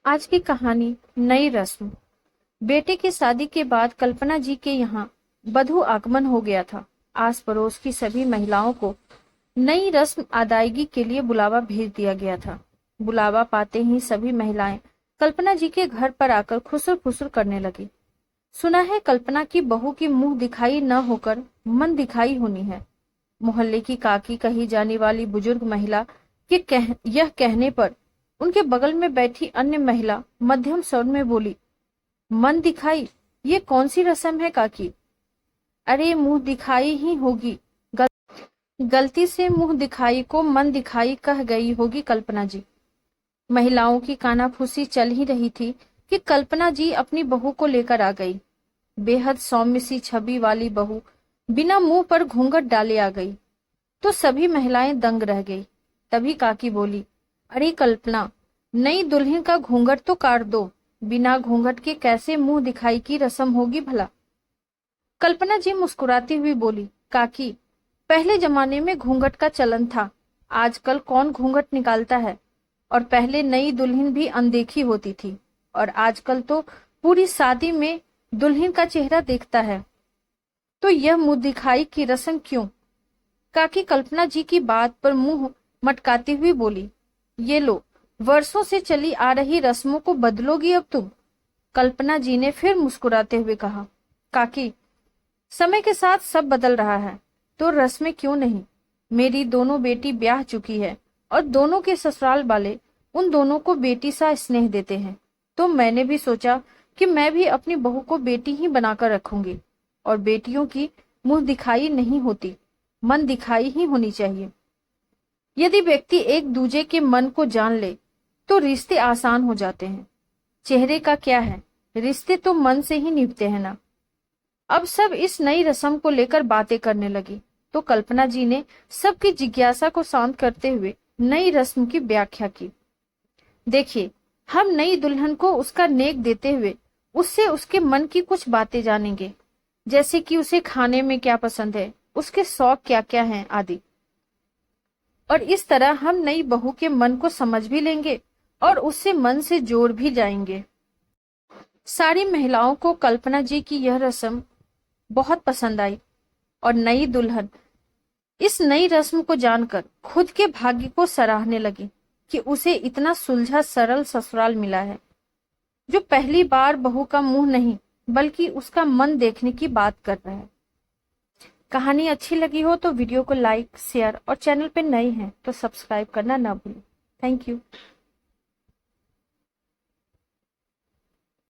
आज की कहानी नई रस्म। बेटे की शादी के बाद कल्पना जी के यहाँ बधू आगमन हो गया था। आस पड़ोस की सभी महिलाओं को नई रस्म अदायगी के लिए बुलावा भेज दिया गया था। बुलावा पाते ही सभी महिलाएं कल्पना जी के घर पर आकर खुसर फुसर करने लगी। सुना है कल्पना की बहू की मुंह दिखाई न होकर मन दिखाई होनी है। मोहल्ले की काकी कही जाने वाली बुजुर्ग महिला के यह कहने पर उनके बगल में बैठी अन्य महिला मध्यम स्वर में बोली, मन दिखाई? ये कौन सी रस्म है काकी? अरे मुंह दिखाई ही होगी। गलती से मुंह दिखाई को मन दिखाई कह गई होगी कल्पना जी। महिलाओं की कानाफूसी चल ही रही थी कि कल्पना जी अपनी बहू को लेकर आ गई। बेहद सौम्य सी छवि वाली बहू बिना मुंह पर घूंघट डाले आ गई तो सभी महिलाएं दंग रह गई। तभी काकी बोली, अरे कल्पना, नई दुल्हन का घूंघट तो काट दो। बिना घूंघट के कैसे मुंह दिखाई की रस्म होगी भला? कल्पना जी मुस्कुराती हुई बोली, काकी, पहले जमाने में घूंघट का चलन था, आजकल कौन घूंघट निकालता है। और पहले नई दुल्हन भी अनदेखी होती थी और आजकल तो पूरी शादी में दुल्हन का चेहरा देखता है, तो यह मुंह दिखाई की रस्म क्यों? काकी कल्पना जी की बात पर मुंह मटकाती हुई बोली, ये लो, वर्षों से चली आ रही रस्मों को बदलोगी अब तुम? कल्पना जी ने फिर मुस्कुराते हुए कहा, काकी, समय के साथ सब बदल रहा है तो रस्में क्यों नहीं। मेरी दोनों बेटी ब्याह चुकी है और दोनों के ससुराल वाले उन दोनों को बेटी सा स्नेह देते हैं, तो मैंने भी सोचा कि मैं भी अपनी बहू को बेटी ही बनाकर रखूंगी। और बेटियों की मुंह दिखाई नहीं होती, मन दिखाई ही होनी चाहिए। यदि व्यक्ति एक दूजे के मन को जान ले तो रिश्ते आसान हो जाते हैं। चेहरे का क्या है, रिश्ते तो मन से ही निभते हैं ना। अब सब इस नई रस्म को लेकर बातें करने लगी तो कल्पना जी ने सबकी जिज्ञासा को शांत करते हुए नई रस्म की व्याख्या की। देखिए, हम नई दुल्हन को उसका नेक देते हुए उससे उसके मन की कुछ बातें जानेंगे, जैसे कि उसे खाने में क्या पसंद है, उसके शौक क्या क्या हैं आदि। और इस तरह हम नई बहू के मन को समझ भी लेंगे और उससे मन से जोड़ भी जाएंगे। सारी महिलाओं को कल्पना जी की यह रस्म बहुत पसंद आई और नई दुल्हन इस नई रस्म को जानकर खुद के भाग्य को सराहने लगी कि उसे इतना सुलझा सरल ससुराल मिला है, जो पहली बार बहू का मुंह नहीं बल्कि उसका मन देखने की बात कर रहा है। कहानी अच्छी लगी हो तो वीडियो को लाइक, शेयर और चैनल पे नए हैं तो सब्सक्राइब करना ना भूलें। Thank you.